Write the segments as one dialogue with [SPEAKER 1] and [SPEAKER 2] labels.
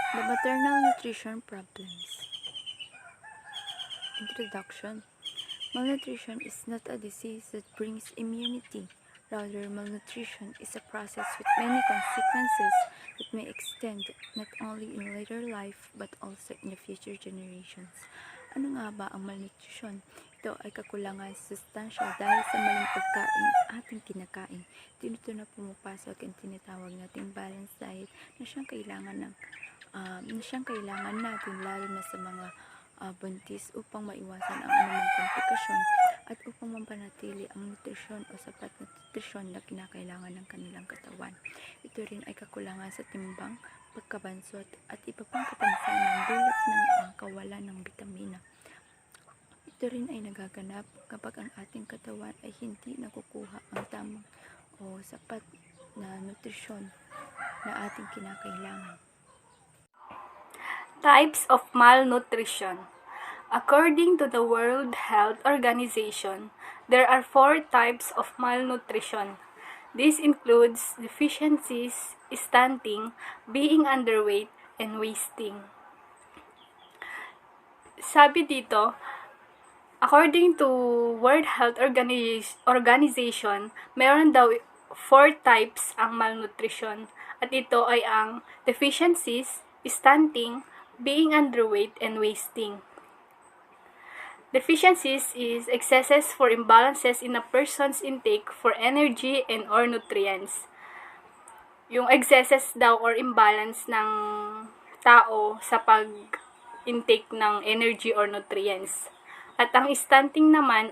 [SPEAKER 1] The maternal nutrition problems. Introduction. Malnutrition is not a disease that brings immunity. Rather, malnutrition is a process with many consequences that may extend not only in later life but also in the future generations. Ano nga ba ang malnutrition? Ito ay kakulangan sa sustansya dahil sa maling pagkain ating kinakain. Dito na pumapasok ang tinatawag nating balanced diet na siyang kailangan natin lalo na sa mga buntis upang maiwasan ang anumang komplikasyon at upang mapanatili ang nutrisyon o sapat na nutrisyon na kinakailangan ng kanilang katawan. Ito rin ay kakulangan sa timbang, pagkabansot at iba pang kapansanan dulot ng kawalan ng bitamina. Ito rin ay nagaganap kapag ang ating katawan ay hindi nakukuha ang tamang o sapat na nutrisyon na ating kinakailangan.
[SPEAKER 2] Types of malnutrition. According to the World Health Organization, there are 4 types of malnutrition. This includes deficiencies, stunting, being underweight, and wasting. Sabi dito, according to World Health Organization, meron daw 4 types ang malnutrition. At ito ay ang deficiencies, stunting, being underweight, and wasting. Deficiencies is excesses for imbalances in a person's intake for energy and or nutrients. Yung excesses daw or imbalance ng tao sa pag-intake ng energy or nutrients. At ang stunting naman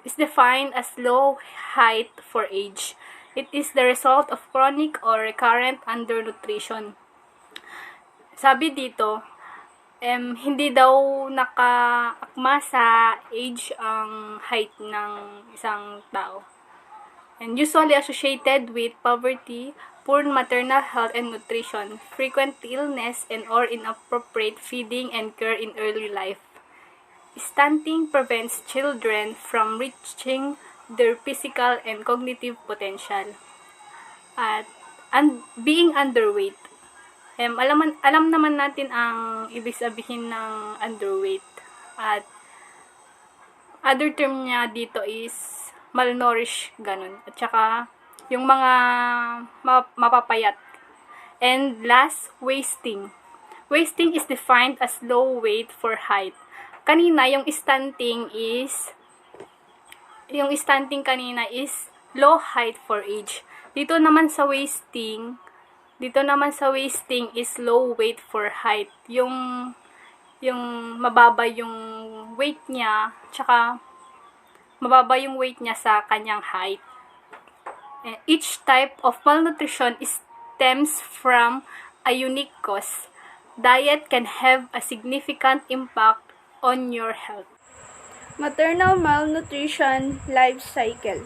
[SPEAKER 2] is defined as low height for age. It is the result of chronic or recurrent undernutrition. Sabi dito, hindi daw nakaakma sa age ang height ng isang tao. And usually associated with poverty, poor maternal health and nutrition, frequent illness, and or inappropriate feeding and care in early life. Stunting prevents children from reaching their physical and cognitive potential. At being underweight. Alam naman natin ang ibig sabihin ng underweight. At other term niya dito is malnourished, ganun. At saka yung mga mapapayat. And last, wasting. Wasting is defined as low weight for height. Kanina, yung stunting kanina is low height for age. Dito naman sa wasting is low weight for height. Yung mababa yung weight niya, tsaka mababa yung weight niya sa kanyang height. And each type of malnutrition stems from a unique cause. Diet can have a significant impact on your health.
[SPEAKER 3] Maternal malnutrition life cycle.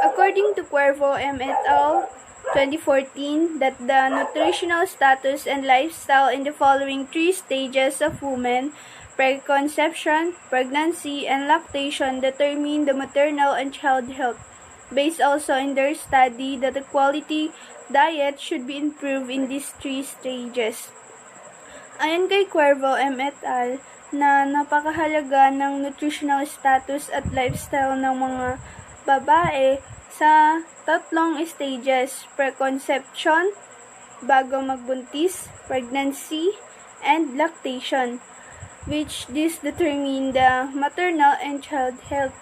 [SPEAKER 3] According to Cuervo M. et al., 2014, that the nutritional status and lifestyle in the following 3 stages of women, preconception, pregnancy, and lactation, determine the maternal and child health. Based also in their study that the quality diet should be improved in these 3 stages. Ayon kay Cuervo M. et al., na napakahalaga ng nutritional status at lifestyle ng mga babae sa 3 stages: preconception, bago magbuntis, pregnancy, and lactation, which this determine the maternal and child health.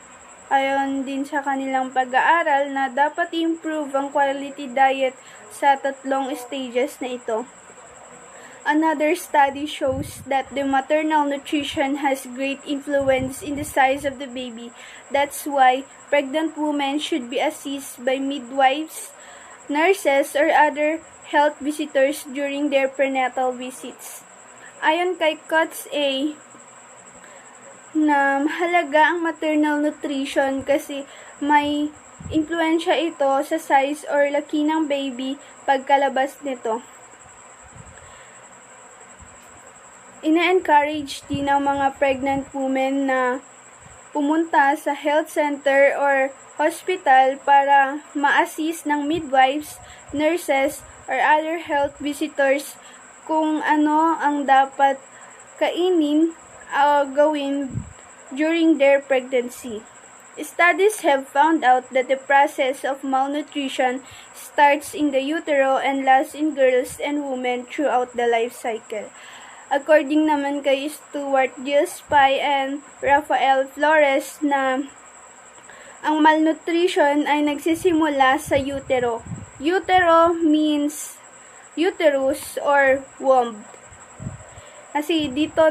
[SPEAKER 3] Ayon din sa kanilang pag-aaral na dapat improve ang quality diet sa 3 stages na ito. Another study shows that the maternal nutrition has great influence in the size of the baby. That's why pregnant women should be assisted by midwives, nurses, or other health visitors during their prenatal visits. Ayon kay Coates A., na mahalaga ang maternal nutrition kasi may impluensya ito sa size or laki ng baby pagkalabas nito. Ina-encourage din ng mga pregnant women na pumunta sa health center or hospital para ma-assist ng midwives, nurses, or other health visitors kung ano ang dapat kainin gawin during their pregnancy. Studies have found out that the process of malnutrition starts in the utero and lasts in girls and women throughout the life cycle. According naman kay Stuart Gillespie and Rafael Flores na ang malnutrition ay nagsisimula sa utero. Utero means uterus or womb. Kasi dito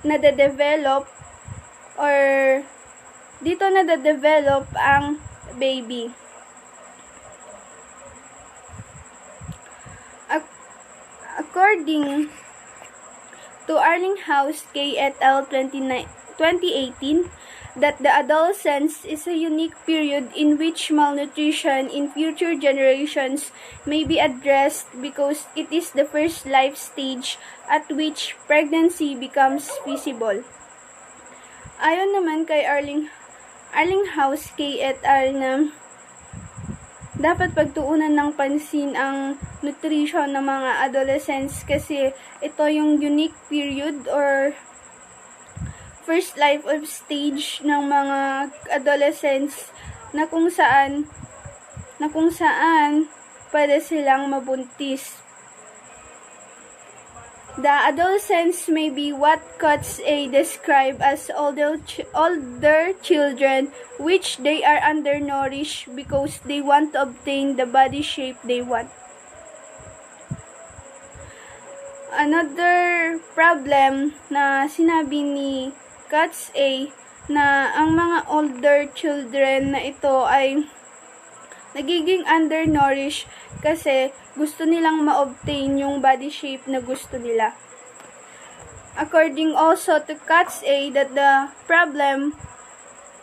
[SPEAKER 3] nade-develop ang baby. According to Arlinghouse K. et al. 2018, that the adolescence is a unique period in which malnutrition in future generations may be addressed because it is the first life stage at which pregnancy becomes feasible. Ayon naman kay Arlinghouse K. et al. Na dapat pagtuunan ng pansin ang nutrition ng mga adolescents kasi ito yung unique period or first life of stage ng mga adolescents na kung saan pwede silang mabuntis. The adolescents may be what Coates A described as older children which they are undernourished because they want to obtain the body shape they want. Another problem na sinabi ni Coates A na ang mga older children na ito ay nagiging undernourished kasi gusto nilang ma-obtain yung body shape na gusto nila. According also to Coates A, that the problem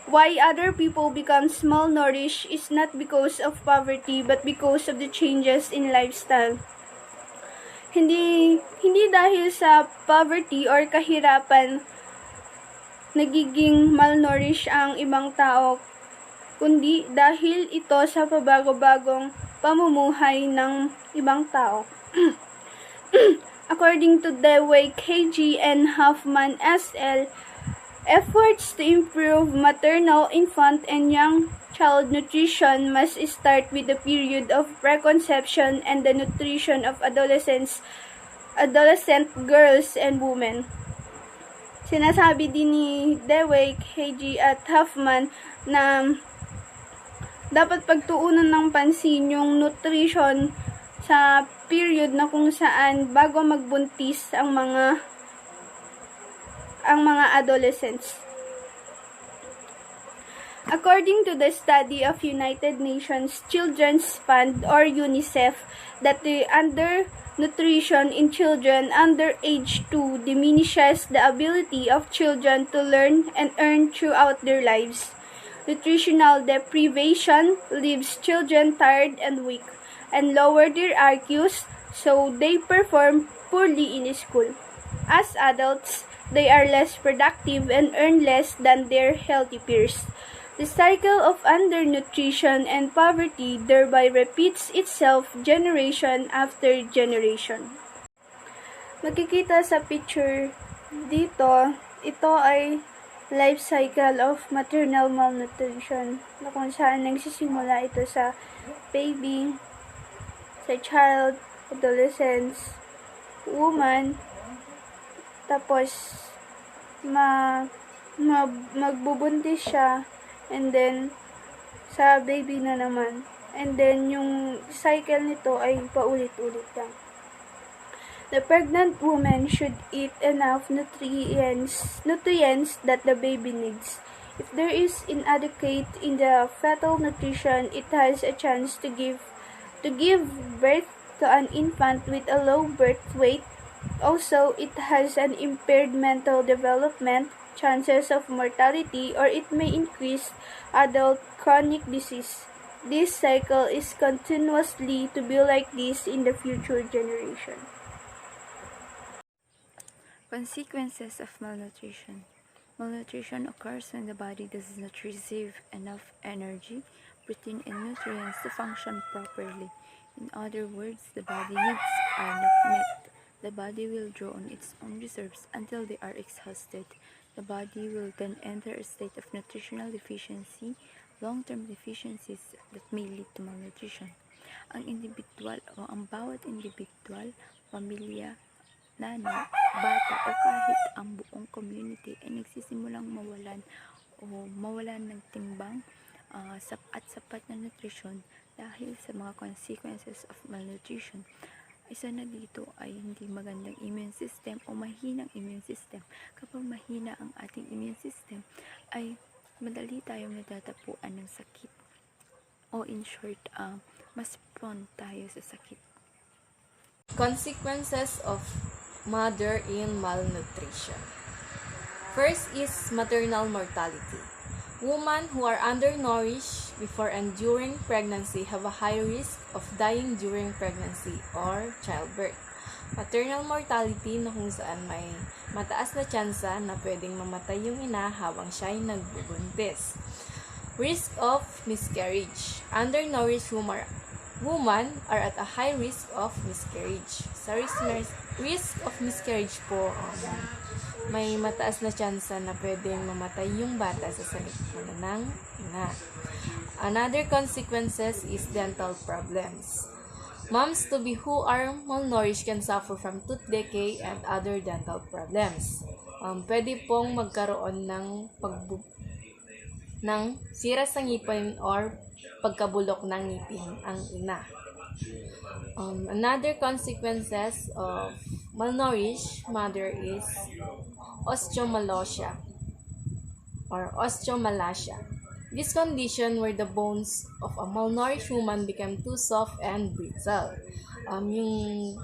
[SPEAKER 3] why other people become malnourished is not because of poverty but because of the changes in lifestyle. Hindi dahil sa poverty or kahirapan nagiging malnourished ang ibang tao, kundi dahil ito sa pabago-bagong pamumuhay ng ibang tao. According to Dewey, KG, and Hoffman, SL, efforts to improve maternal, infant, and young child nutrition must start with the period of preconception and the nutrition of adolescent girls and women. Sinasabi din ni Dewey, KG, at Hoffman na dapat pagtuunan ng pansin yung nutrition sa period na kung saan bago magbuntis ang mga adolescents. According to the study of United Nations Children's Fund or UNICEF, that the undernutrition in children under age 2 diminishes the ability of children to learn and earn throughout their lives. Nutritional deprivation leaves children tired and weak and lower their IQs, so they perform poorly in school. As adults, they are less productive and earn less than their healthy peers. The cycle of undernutrition and poverty thereby repeats itself generation after generation. Makikita sa picture dito, ito ay life cycle of maternal malnutrition na kung saan nagsisimula ito sa baby, sa child, adolescents, woman, tapos magbubuntis siya, and then sa baby na naman, and then yung cycle nito ay paulit-ulit lang. The pregnant woman should eat enough nutrients that the baby needs. If there is inadequate in the fetal nutrition, it has a chance to give birth to an infant with a low birth weight. Also, it has an impaired mental development, chances of mortality, or it may increase adult chronic disease. This cycle is continuously to be like this in the future generation.
[SPEAKER 1] Consequences of malnutrition. Malnutrition occurs when the body does not receive enough energy, protein, and nutrients to function properly. In other words, the body needs are not met. the body will draw on its own reserves until they are exhausted. The body will then enter a state of nutritional deficiency, long-term deficiencies that may lead to malnutrition. Ang individual o ang bawat individual, pamilya, nanay, bata o kahit ang buong community ay nagsisimulang mawalan ng timbang at sapat na nutrisyon dahil sa mga consequences of malnutrition. Isa na dito ay hindi magandang immune system o mahinang immune system. Kapag mahina ang ating immune system, ay madali tayong natatapuan ng sakit. O in short, mas prone tayo sa sakit.
[SPEAKER 4] Consequences of mother in malnutrition. First is maternal mortality. Women who are undernourished before and during pregnancy have a high risk of dying during pregnancy or childbirth. Maternal mortality na kung saan may mataas na tsansa na pwedeng mamatay yung ina habang siya ay nagbubuntis. Risk of miscarriage. Undernourished women are at a high risk of miscarriage. Sa risk of miscarriage po, may mataas na tsansa na pwedeng mamatay yung bata sa salikuna ng ina. Another consequences is dental problems. Moms-to-be who are malnourished can suffer from tooth decay and other dental problems. Pwede pong magkaroon ng sira sa ngipin or pagkabulok ng ngipin ang ina. Another consequences of malnourished mother is osteomalacia or osteomalacia. This condition where the bones of a malnourished woman become too soft and brittle. Yung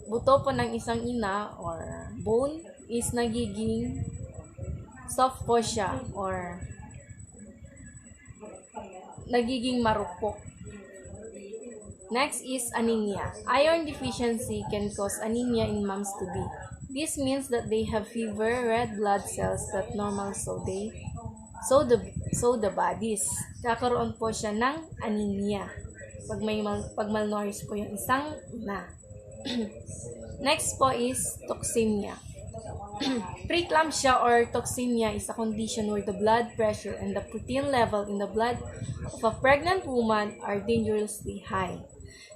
[SPEAKER 4] buto po ng isang ina or bone is nagiging soft po siya or nagiging marupok. Next is anemia. Iron deficiency can cause anemia in moms-to-be. This means that they have fever, red blood cells that normal so the bodies. Kakaroon po siya ng anemia pag malnourished po yung isang ina. Next po is toxemia. Preeclampsia or toxemia is a condition where the blood pressure and the protein level in the blood of a pregnant woman are dangerously high.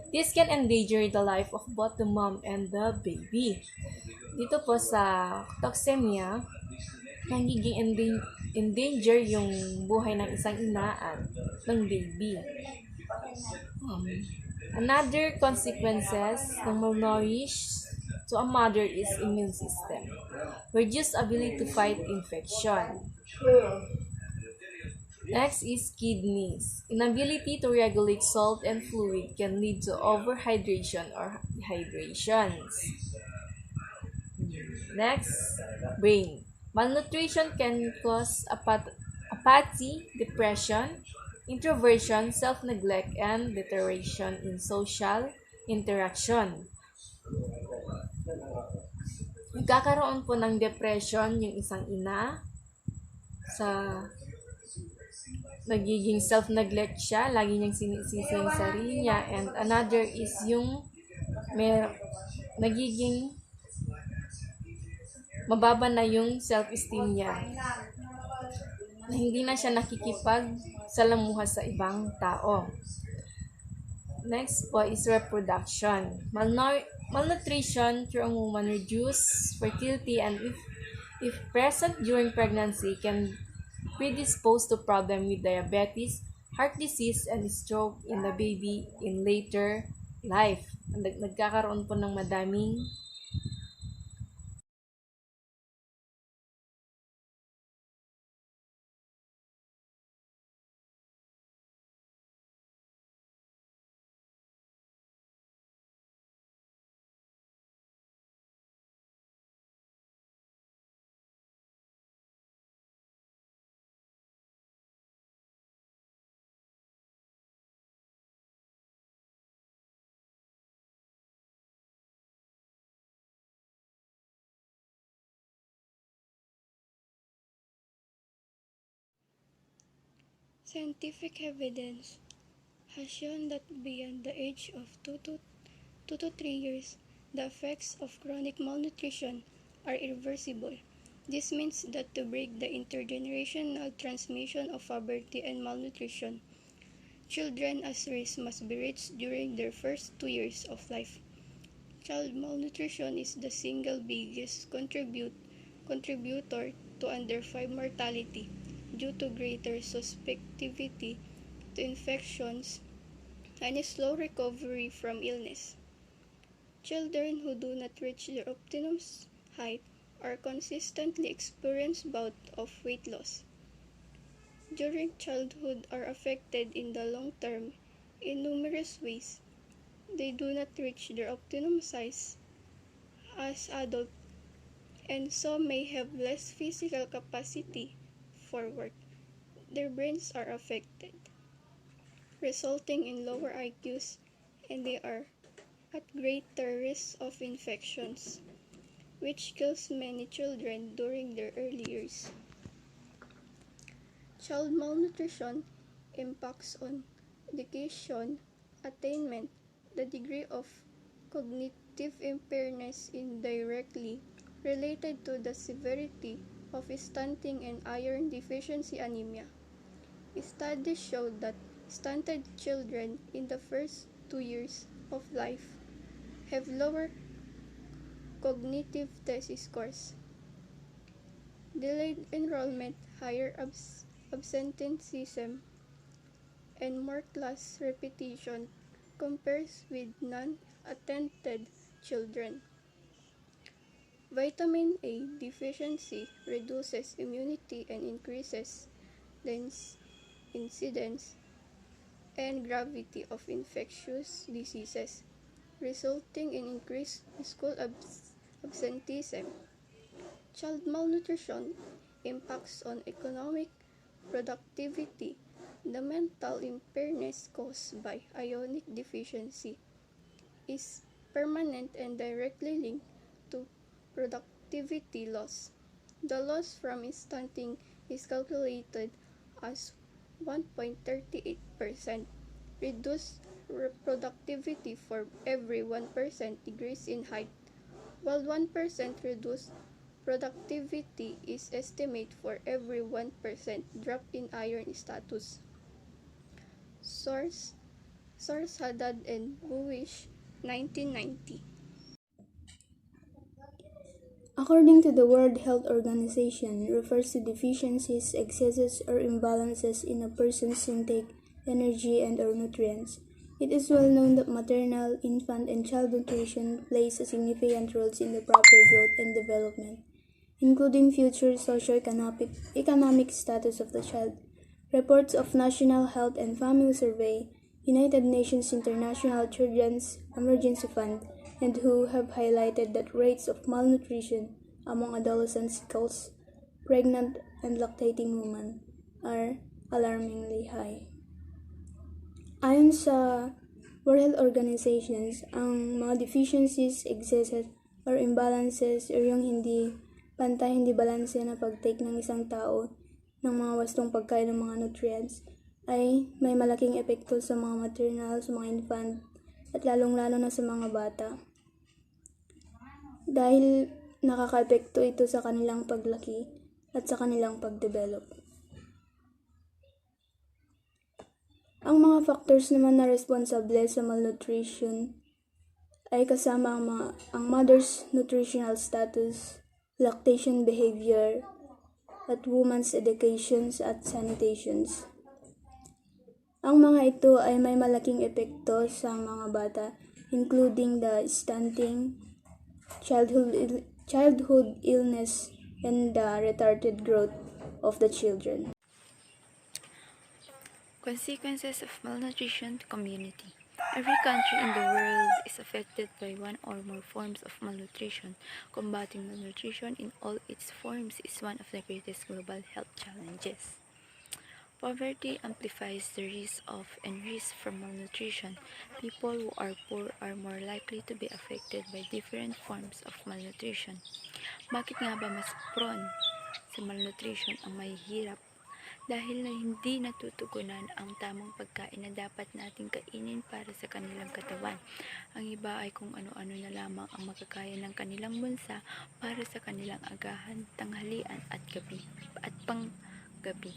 [SPEAKER 4] This can endanger the life of both the mom and the baby. Dito po sa toxemia, nagiging endanger yung buhay ng isang ina at ng baby. Another consequences ng malnourished to a mother is immune system. Reduced ability to fight infection. Next is kidneys. Inability to regulate salt and fluid can lead to overhydration or dehydrations. Next, brain. Malnutrition can cause apathy, depression, introversion, self-neglect, and deterioration in social interaction. Nagkakaroon po ng depression yung isang ina sa nagiging self-neglect siya, lagi niyang sinisisi yung sarili niya, and another is yung nagiging mababa na yung self-esteem niya. Hindi na siya nakikipagsalamuha sa ibang tao. Next po is reproduction. Malnutrition through a woman reduce fertility and if present during pregnancy can predispose to problem with diabetes, heart disease, and stroke in the baby in later life. Nagkakaroon po ng madaming
[SPEAKER 3] Scientific evidence has shown that beyond the age of 2 to 3 years,
[SPEAKER 5] The effects of chronic malnutrition are irreversible. This means that to break the intergenerational transmission of poverty and malnutrition, children at risk must be reached during their first 2 years of life. Child malnutrition is the single biggest contributor to under 5 mortality due to greater susceptibility to infections and a slow recovery from illness. Children who do not reach their optimum height or consistently experience bouts of weight loss during childhood are affected in the long term in numerous ways. They do not reach their optimum size as adults and so may have less physical capacity for work. Their brains are affected, resulting in lower IQs, and they are at greater risk of infections, which kills many children during their early years. Child malnutrition impacts on education, attainment, the degree of cognitive impairment is directly related to the severity of stunting and iron deficiency anemia. Studies show that stunted children in the first 2 years of life have lower cognitive test scores, delayed enrollment, higher absenteeism, and more class repetition compared with non-attended children. Vitamin A deficiency reduces immunity and increases the incidence and gravity of infectious diseases, resulting in increased school absenteeism. Child malnutrition impacts on economic productivity. The mental impairment caused by ionic deficiency is permanent and directly linked to productivity loss. The loss from stunting is calculated as 1.38% reduced productivity for every 1% decrease in height, while 1% reduced productivity is estimated for every 1% drop in iron status. Source Haddad and Buwish, 1990.
[SPEAKER 3] According to the World Health Organization, refers to deficiencies, excesses, or imbalances in a person's intake, energy, and or nutrients. It is well known that maternal, infant, and child nutrition plays a significant role in the proper growth and development, including future socio-economic status of the child. Reports of National Health and Family Survey, United Nations International Children's Emergency Fund, and WHO have highlighted that rates of malnutrition among adolescents, girls, pregnant, and lactating women are alarmingly high. Ayon sa World Health Organizations, ang mga deficiencies, excesses, or imbalances o yung hindi pantay, hindi balanse na pag-take ng isang tao ng mga wastong pagkain ng mga nutrients ay may malaking epekto sa mga maternal, sa mga infant, at lalong-lalo na sa mga bata. Dahil nakaka-epekto ito sa kanilang paglaki at sa kanilang pagdevelop. Ang mga factors naman na responsable sa malnutrition ay kasama ang mother's nutritional status, lactation behavior, at woman's educations at sanitations. Ang mga ito ay may malaking epekto sa mga bata, including the stunting, childhood illness, and the retarded growth of the children.
[SPEAKER 1] Consequences of malnutrition to community. Every country in the world is affected by one or more forms of malnutrition. Combating malnutrition in all its forms is one of the greatest global health challenges. Poverty amplifies the risk of and risk from malnutrition. People who are poor are more likely to be affected by different forms of malnutrition. Bakit nga ba mas prone sa malnutrition ang mahihirap dahil na hindi natutugunan ang tamang pagkain na dapat nating kainin para sa kanilang katawan. Ang iba ay kung ano-ano na lamang ang makakaya ng kanilang bansa para sa kanilang agahan, tanghalian at panggabi.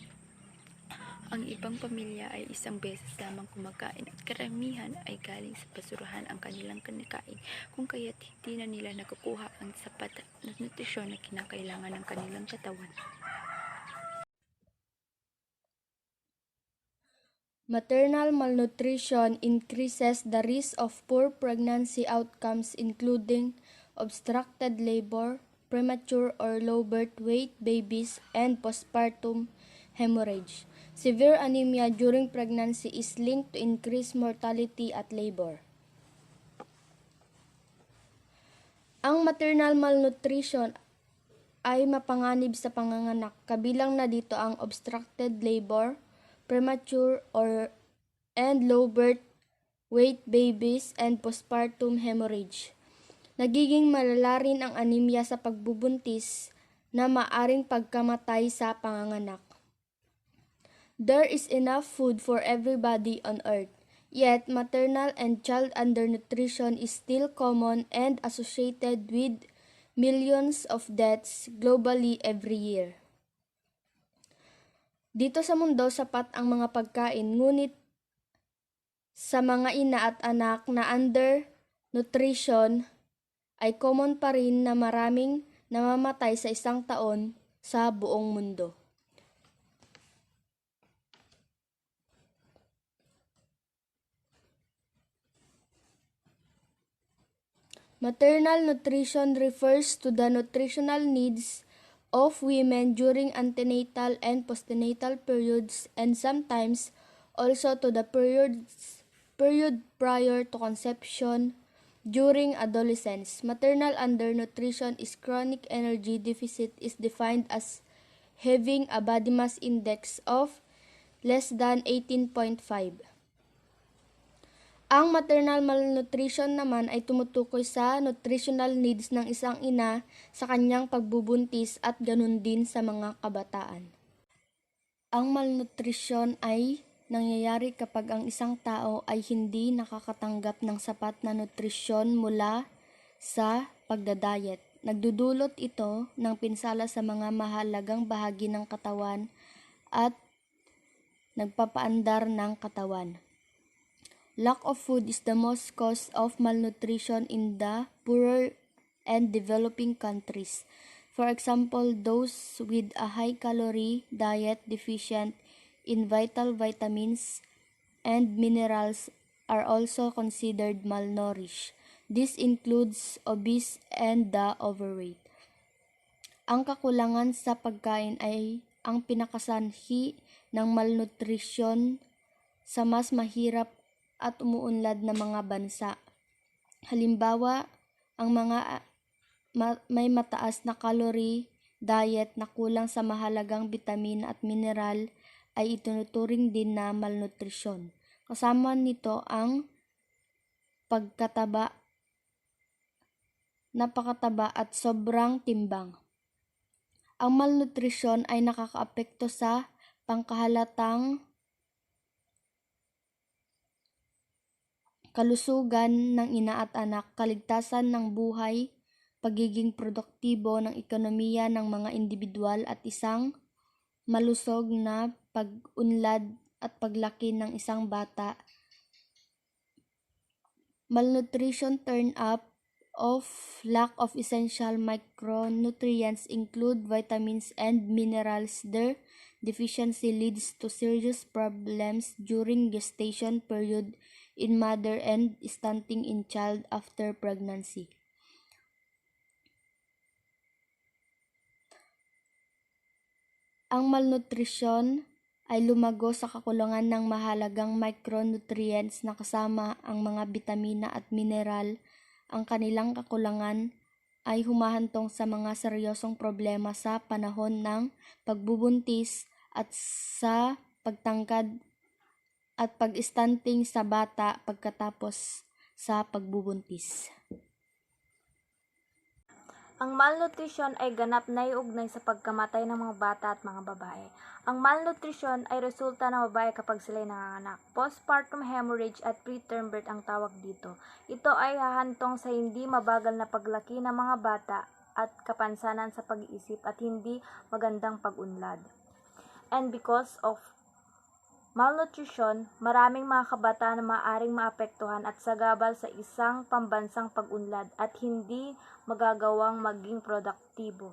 [SPEAKER 1] Ang ibang pamilya ay isang beses lamang kumakain at karamihan ay galing sa basurahan ang kanilang kinakain, kung kaya't hindi na nila nakukuha ang sapat na nutrisyon na kinakailangan ng kanilang katawan.
[SPEAKER 6] Maternal malnutrition increases the risk of poor pregnancy outcomes including obstructed labor, premature or low birth weight babies, and postpartum hemorrhage. Severe anemia during pregnancy is linked to increased mortality at labor. Ang maternal malnutrition ay mapanganib sa panganganak, kabilang na dito ang obstructed labor, premature and low birth weight babies, and postpartum hemorrhage. Nagiging malala rin ang anemia sa pagbubuntis na maaring pagkamatay sa panganganak. There is enough food for everybody on earth, yet maternal and child undernutrition is still common and associated with millions of deaths globally every year. Dito sa mundo, sapat ang mga pagkain, ngunit sa mga ina at anak na undernutrition ay common pa rin na maraming namamatay sa isang taon sa buong mundo. Maternal nutrition refers to the nutritional needs of women during antenatal and postnatal periods, and sometimes also to the period prior to conception. During adolescence, maternal undernutrition is chronic energy deficit is defined as having a body mass index of less than 18.5. Ang maternal malnutrition naman ay tumutukoy sa nutritional needs ng isang ina sa kanyang pagbubuntis at ganun din sa mga kabataan. Ang malnutrition ay nangyayari kapag ang isang tao ay hindi nakakatanggap ng sapat na nutrisyon mula sa pagdadayet. Nagdudulot ito ng pinsala sa mga mahalagang bahagi ng katawan at nagpapaandar ng katawan. Lack of food is the most cause of malnutrition in the poorer and developing countries. For example, those with a high-calorie diet deficient in vital vitamins and minerals are also considered malnourished. This includes obese and the overweight. Ang kakulangan sa pagkain ay ang pinakasanhi ng malnutrition sa mas mahirap at umuunlad na mga bansa. Halimbawa, ang mga may mataas na calorie diet na kulang sa mahalagang bitamin at mineral ay itinuturing din na malnutrisyon. Kasama nito ang napakataba at sobrang timbang. Ang malnutrisyon ay nakakaapekto sa pangkahalatang kalusugan ng ina at anak, kaligtasan ng buhay, pagiging produktibo ng ekonomiya ng mga individual at isang malusog na pag-unlad at paglaki ng isang bata. Malnutrition turn up of lack of essential micronutrients include vitamins and minerals. Their deficiency leads to serious problems during gestation period in mother and stunting in child after pregnancy. Ang malnutrisyon ay lumago sa kakulangan ng mahalagang micronutrients na kasama ang mga bitamina at mineral. Ang kanilang kakulangan ay humahantong sa mga seryosong problema sa panahon ng pagbubuntis at sa pagtangkad at pag-stunting sa bata pagkatapos sa pagbubuntis.
[SPEAKER 7] Ang malnutrition ay ganap na iugnay sa pagkamatay ng mga bata at mga babae. Ang malnutrition ay resulta ng babae kapag sila'y nanganganak. Postpartum hemorrhage at preterm birth ang tawag dito. Ito ay hahantong sa hindi mabagal na paglaki ng mga bata at kapansanan sa pag-iisip at hindi magandang pag-unlad. And because of malnutrition, maraming mga kabataan na maaaring maapektuhan at sagabal sa isang pambansang pag-unlad at hindi magagawang maging produktibo.